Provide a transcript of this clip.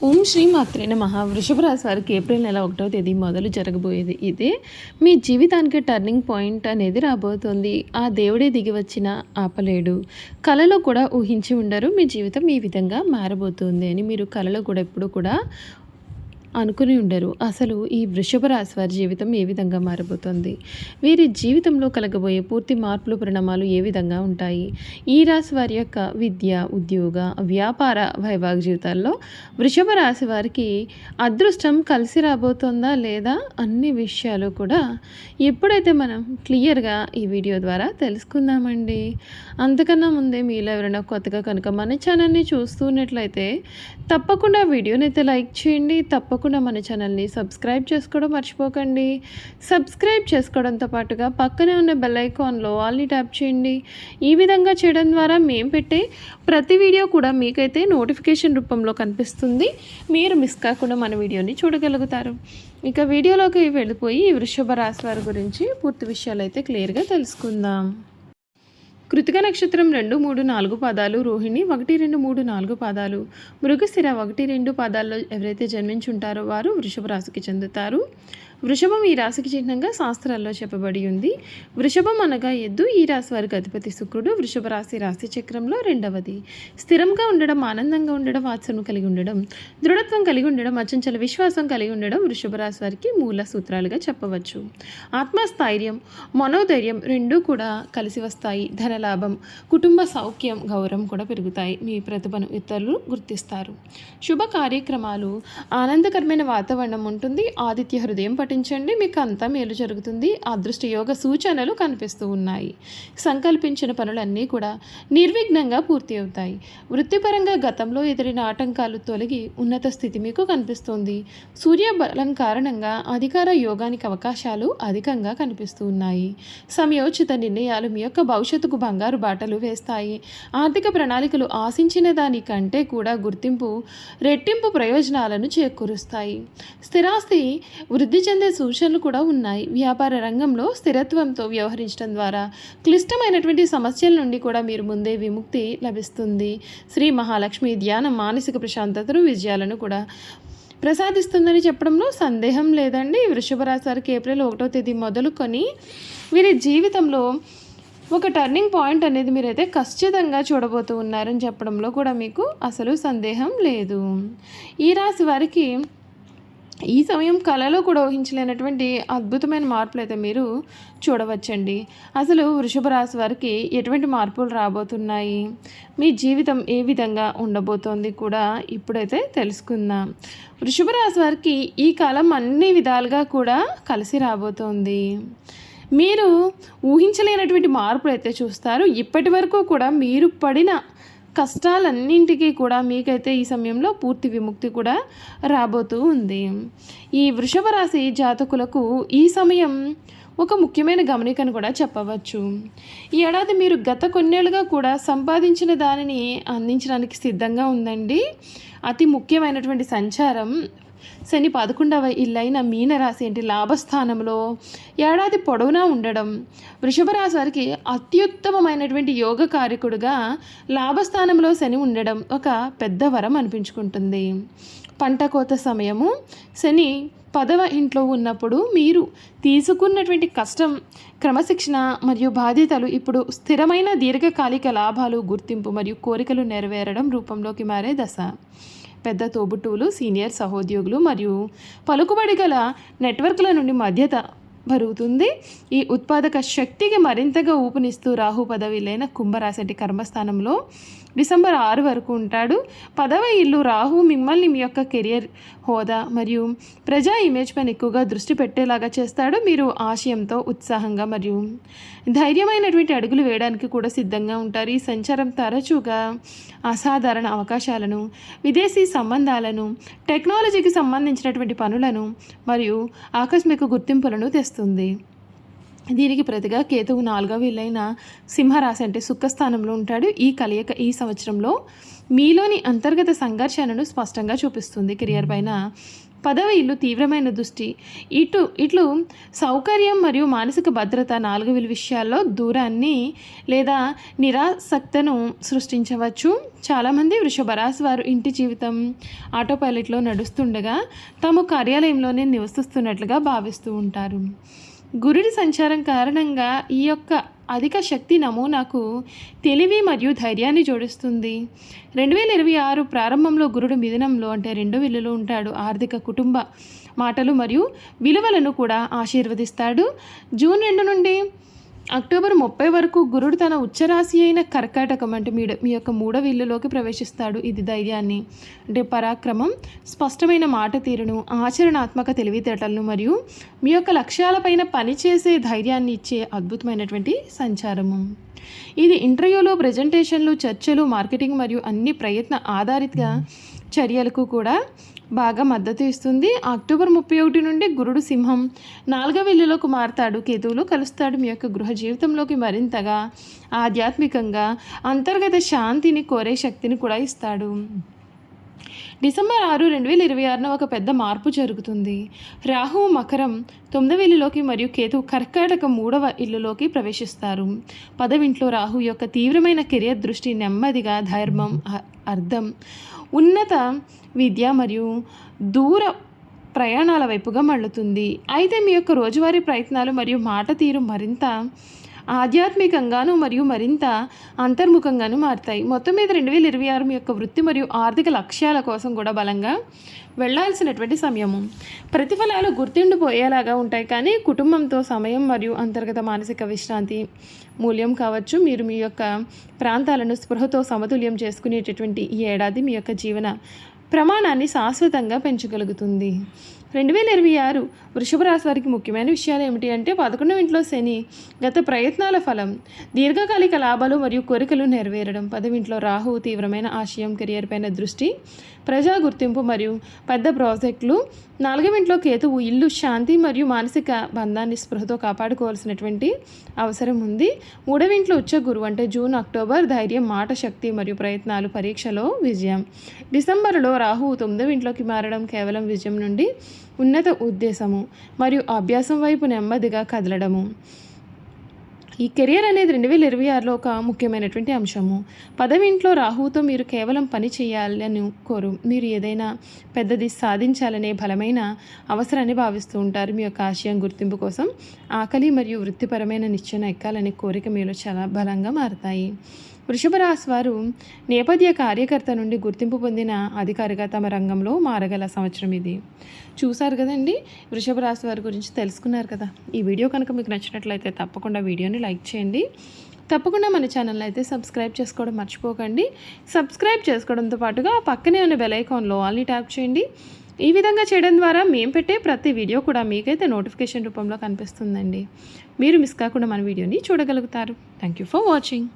ఓం శ్రీ మాత్రే నమః. వృషభ రాశి వారికి ఏప్రిల్ నెల 1వ తేదీ మొదలు జరగబోయేది ఇదే. మీ జీవితానికి టర్నింగ్ పాయింట్ అనేది రాబోతుంది. ఆ దేవుడే దిగి వచ్చిన ఆపలేడు. కలలో కూడా ఊహించి ఉండరు మీ జీవితం ఈ విధంగా మారబోతుంది అని. మీరు కలలో కూడా ఎప్పుడు కూడా అనుకుని ఉండరు. అసలు ఈ వృషభ రాశి వారి జీవితం ఏ విధంగా మారబోతోంది, వీరి జీవితంలో కలగబోయే పూర్తి మార్పులు పరిణామాలు ఏ విధంగా ఉంటాయి, ఈ రాశి వారి యొక్క విద్య, ఉద్యోగ, వ్యాపార, వైవాహిక జీవితాల్లో వృషభ రాశి వారికి అదృష్టం కలిసి రాబోతోందా లేదా అన్ని విషయాలు కూడా ఎప్పుడైతే మనం క్లియర్గా ఈ వీడియో ద్వారా తెలుసుకుందామండి. అంతకన్నా ముందే మీలో ఎవరైనా కొత్తగా కనుక మన ఛానల్ని చూస్తున్నట్లయితే తప్పకుండా వీడియోని అయితే లైక్ చేయండి. తప్పకుండా మన ఛానల్ని సబ్స్క్రైబ్ చేసుకోవడం మర్చిపోకండి. సబ్స్క్రైబ్ చేసుకోవడంతో పాటుగా పక్కనే ఉన్న బెల్ ఐకాన్లో ఆల్ని ట్యాప్ చేయండి. ఈ విధంగా చేయడం ద్వారా మేము పెట్టే ప్రతి వీడియో కూడా మీకైతే నోటిఫికేషన్ రూపంలో కనిపిస్తుంది. మీరు మిస్ కాకుండా మన వీడియోని చూడగలుగుతారు. ఇక వీడియోలోకి వెళ్ళిపోయి వృషభ రాశి వారి గురించి పూర్తి విషయాలు అయితే క్లియర్గా తెలుసుకుందాం. కృతిక నక్షత్రం 2, 3, 4 పాదాలు, రోహిణి 1, 2, 3, 4 పాదాలు, మృగశిర 1, 2 పాదాల్లో ఎవరైతే జన్మించి ఉంటారో వారు వృషభ రాశికి చెందుతారు. వృషభం ఈ రాశికి చిహ్నంగా శాస్త్రాల్లో చెప్పబడి ఉంది. వృషభం అనగా ఎద్దు. ఈ రాశి వారికి అధిపతి శుక్రుడు. వృషభ రాశి చక్రంలో రెండవది. స్థిరంగా ఉండడం, ఆనందంగా ఉండడం, వాత్సరం కలిగి ఉండడం, దృఢత్వం కలిగి ఉండడం, అచంచల విశ్వాసం కలిగి ఉండడం వృషభ రాశి వారికి మూల సూత్రాలుగా చెప్పవచ్చు. ఆత్మస్థైర్యం, మనోధైర్యం రెండూ కూడా కలిసి వస్తాయి. ధనలాభం, కుటుంబ సౌఖ్యం, గౌరవం కూడా పెరుగుతాయి. మీ ప్రతిభను ఇతరులు గుర్తిస్తారు. శుభ కార్యక్రమాలు, ఆనందకరమైన వాతావరణం ఉంటుంది. ఆదిత్య హృదయం పఠించండి, మీకు అంతా మేలు జరుగుతుంది. అదృష్ట యోగ సూచనలు కనిపిస్తూ ఉన్నాయి. సంకల్పించిన పనులన్నీ కూడా నిర్విఘ్నంగా పూర్తి అవుతాయి. వృత్తిపరంగా గతంలో ఎదురైన ఆటంకాలు తొలగి ఉన్నత స్థితి మీకు కనిపిస్తుంది. సూర్య బలం కారణంగా అధికార యోగానికి అవకాశాలు అధికంగా కనిపిస్తూ ఉన్నాయి. సమయోచిత నిర్ణయాలు మీ యొక్క భవిష్యత్తుకు బంగారు బాటలు వేస్తాయి. ఆర్థిక ప్రణాళికలు ఆశించిన దానికంటే కూడా గుర్తింపు, రెట్టింపు ప్రయోజనాలను చేకూరుస్తాయి. స్థిరాస్తి వృద్ధి చెందే సూచనలు కూడా ఉన్నాయి. వ్యాపార రంగంలో స్థిరత్వంతో వ్యవహరించడం ద్వారా క్లిష్టమైనటువంటి సమస్యల నుండి కూడా మీరు ముందే విముక్తి లభిస్తుంది. శ్రీ మహాలక్ష్మి ధ్యానం మానసిక ప్రశాంతతను, విజయాలను కూడా ప్రసాదిస్తుందని చెప్పడంలో సందేహం లేదండి. వృషభ రాశి వారికి ఏప్రిల్ 1వ తేదీ మొదలుకొని వీరి జీవితంలో ఒక టర్నింగ్ పాయింట్ అనేది మీరైతే ఖచ్చితంగా చూడబోతూ ఉన్నారని చెప్పడంలో కూడా మీకు అసలు సందేహం లేదు. ఈ రాశి వారికి ఈ సమయం కళలో కూడా ఊహించలేనటువంటి అద్భుతమైన మార్పులు అయితే మీరు చూడవచ్చండి. అసలు వృషభ రాశి వారికి ఎటువంటి మార్పులు రాబోతున్నాయి, మీ జీవితం ఏ విధంగా ఉండబోతోంది కూడా ఇప్పుడైతే తెలుసుకుందాం. వృషభ రాశి వారికి ఈ కాలం అన్ని విధాలుగా కూడా కలిసి రాబోతోంది. మీరు ఊహించలేనటువంటి మార్పులు అయితే చూస్తారు. ఇప్పటి వరకు కూడా మీరు పడిన కష్టాలన్నింటికీ కూడా మీకైతే ఈ సమయంలో పూర్తి విముక్తి కూడా రాబోతూ ఉంది. ఈ వృషభ రాశి జాతకులకు ఈ సమయం ఒక ముఖ్యమైన గమనికను కూడా చెప్పవచ్చు. ఈ ఏడాది మీరు గత కొన్నేళ్ళుగా కూడా సంపాదించిన దానిని అందించడానికి సిద్ధంగా ఉందండి. అతి ముఖ్యమైనటువంటి సంచారం శని 11వ ఇల్లైన మీనరాశి ఏంటి లాభస్థానంలో ఏడాది పొడవునా ఉండడం వృషభ రాశి వారికి అత్యుత్తమమైనటువంటి యోగ కారకుడుగా లాభస్థానంలో శని ఉండడం ఒక పెద్ద వరం అనిపించుకుంటుంది. పంట కోత సమయము శని 10వ ఇంట్లో ఉన్నప్పుడు మీరు తీసుకున్నటువంటి కష్టం, క్రమశిక్షణ మరియు బాధ్యతలు ఇప్పుడు స్థిరమైన దీర్ఘకాలిక లాభాలు, గుర్తింపు మరియు కోరికలు నెరవేరడం రూపంలోకి మారే దశ. పెద్ద తోబుట్టువులు, సీనియర్ సహోద్యోగులు మరియు పలుకుబడి గల నెట్వర్క్ల నుండి మధ్యత పెరుగుతుంది. ఈ ఉత్పాదక శక్తికి మరింతగా ఊపునిస్తూ రాహు పదవి లేన కుంభరాశి కర్మస్థానంలో డిసెంబర్ 6 వరకు ఉంటాడు. 10వ ఇల్లు రాహు మిమ్మల్ని మీ యొక్క కెరియర్, హోదా మరియు ప్రజా ఇమేజ్ పైన ఎక్కువగా దృష్టి పెట్టేలాగా చేస్తాడు. మీరు ఆశయంతో, ఉత్సాహంగా మరియు ధైర్యమైనటువంటి అడుగులు వేయడానికి కూడా సిద్ధంగా ఉంటారు. ఈ సంచారం తరచుగా అసాధారణ అవకాశాలను, విదేశీ సంబంధాలను, టెక్నాలజీకి సంబంధించినటువంటి పనులను మరియు ఆకస్మిక గుర్తింపులను తెస్తుంది. దీనికి ప్రతిగా కేతువు 4వ ఇల్లైన సింహరాశి అంటే సుఖస్థానంలో ఉంటాడు. ఈ కలయిక ఈ సంవత్సరంలో మీలోని అంతర్గత సంఘర్షణను స్పష్టంగా చూపిస్తుంది. కెరియర్ పైన 10వ ఇల్లు తీవ్రమైన దృష్టి. ఇట్లు సౌకర్యం మరియు మానసిక భద్రత 4వ ఇల్లు విషయాల్లో దూరాన్ని లేదా నిరాసక్తను సృష్టించవచ్చు. చాలామంది వృషభ రాశి వారు ఇంటి జీవితం ఆటో పైలట్లో నడుస్తుండగా తాము కార్యాలయంలోనే నివసిస్తున్నట్లుగా భావిస్తూ ఉంటారు. గురుడి సంచారం కారణంగా ఈ యొక్క అధిక శక్తి నమూనాకు తెలివి మరియు ధైర్యాన్ని జోడిస్తుంది. 2026 ప్రారంభంలో గురుడు మిథునంలో అంటే 2వ ఇల్లులో ఉంటాడు. ఆర్థిక కుటుంబ మాటలు మరియు విలువలను కూడా ఆశీర్వదిస్తాడు. జూన్ 2 నుండి అక్టోబర్ 30 వరకు గురుడు తన ఉచ్చరాశి అయిన కర్కాటకం అంటే మీ యొక్క 3వ ఇల్లులోకి ప్రవేశిస్తాడు. ఇది ధైర్యాన్ని అంటే పరాక్రమం, స్పష్టమైన మాట తీరును, ఆచరణాత్మక తెలివితేటలను మరియు మీ యొక్క లక్ష్యాలపైన పనిచేసే ధైర్యాన్ని ఇచ్చే అద్భుతమైనటువంటి సంచారము. ఇది ఇంటర్వ్యూలో ప్రజెంటేషన్లు, చర్చలు, మార్కెటింగ్ మరియు అన్ని ప్రయత్న ఆధారిత చర్యలకు కూడా బాగా మద్దతు ఇస్తుంది. అక్టోబర్ 31 నుండి గురుడు సింహం 4వ ఇల్లులోకి మారతాడు. కేతువులు కలుస్తాడు. మీ యొక్క గృహ జీవితంలోకి మరింతగా ఆధ్యాత్మికంగా అంతర్గత శాంతిని కోరే శక్తిని కూడా ఇస్తాడు. డిసెంబర్ 6, 2026 ఒక పెద్ద మార్పు జరుగుతుంది. రాహువు మకరం 9వ ఇల్లులోకి మరియు కేతువు కర్కాటక 3వ ఇల్లులోకి ప్రవేశిస్తారు. 10వ ఇంట్లో రాహు యొక్క తీవ్రమైన కెరియర్ దృష్టి నెమ్మదిగా ధర్మం, అర్థం, ఉన్నత విద్య మరియు దూర ప్రయాణాల వైపుగా మళ్ళుతుంది. అయితే మీ యొక్క రోజువారీ ప్రయత్నాలు మరియు మాట తీరు మరింత ఆధ్యాత్మికంగాను మరియు మరింత అంతర్ముఖంగాను మారుతాయి. మొత్తం మీద 2026 మీ యొక్క వృత్తి మరియు ఆర్థిక లక్ష్యాల కోసం కూడా బలంగా వెళ్లాల్సినటువంటి సమయము. ప్రతిఫలాలు గుర్తుండిపోయేలాగా ఉంటాయి, కానీ కుటుంబంతో సమయం మరియు అంతర్గత మానసిక విశ్రాంతి మూల్యం కావచ్చు. మీరు మీ యొక్క ప్రాంతాలను స్పృహతో సమతుల్యం చేసుకునేటటువంటి ఈ ఏడాది మీ యొక్క జీవన ప్రమాణాన్ని శాశ్వతంగా పెంచగలుగుతుంది. 2026 వృషభ రాశి వారికి ముఖ్యమైన విషయాలు ఏమిటి అంటే 11వ ఇంట్లో శని గత ప్రయత్నాల ఫలం, దీర్ఘకాలిక లాభాలు మరియు కోరికలు నెరవేరడం. 10వ ఇంట్లో రాహు తీవ్రమైన ఆశయం, కెరియర్ పైన దృష్టి, ప్రజా గుర్తింపు మరియు పెద్ద ప్రాజెక్టులు. 4వ ఇంట్లో కేతువు ఇల్లు, శాంతి మరియు మానసిక బంధాన్ని స్పృహతో కాపాడుకోవాల్సినటువంటి అవసరం ఉంది. 3వ ఇంట్లో ఉచ్చ గురువు అంటే జూన్, అక్టోబర్ ధైర్యం, మాట శక్తి మరియు ప్రయత్నాలు, పరీక్షలో విజయం. డిసెంబర్లో రాహువు 9వ ఇంట్లోకి మారడం కేవలం విజయం నుండి ఉన్నత ఉద్దేశము మరియు అభ్యాసం వైపు నెమ్మదిగా కదలడము. ఈ కెరియర్ అనేది 2026లో ఒక ముఖ్యమైనటువంటి అంశము. 10వ ఇంట్లో రాహువుతో మీరు కేవలం పని చేయాలని కోరు. మీరు ఏదైనా పెద్దది సాధించాలనే బలమైన అవసరాన్ని భావిస్తూ ఉంటారు. మీ యొక్క ఆశయం, గుర్తింపు కోసం ఆకలి మరియు వృత్తిపరమైన నిశ్చయం ఎక్కాలనే కోరిక మీలో చాలా బలంగా మారుతాయి. వృషభ రాశి వారు నేపథ్య కార్యకర్త నుండి గుర్తింపు పొందిన అధికారిగా తమ రంగంలో మారగల సంవత్సరం ఇది. చూసారు కదండి, వృషభ రాశి వారి గురించి తెలుసుకున్నారు కదా. ఈ వీడియో కనుక మీకు నచ్చినట్లయితే తప్పకుండా వీడియోని లైక్ చేయండి. తప్పకుండా మన ఛానల్ అయితే సబ్స్క్రైబ్ చేసుకోవడం మర్చిపోకండి. సబ్స్క్రైబ్ చేసుకోవడంతో పాటుగా పక్కనే ఉన్న బెల్ ఐకాన్లో ఆల్ని ట్యాప్ చేయండి. ఈ విధంగా చేయడం ద్వారా మేము పెట్టే ప్రతి వీడియో కూడా మీకైతే నోటిఫికేషన్ రూపంలో కనిపిస్తుందండి. మీరు మిస్ కాకుండా మన వీడియోని చూడగలుగుతారు. Thank you for watching.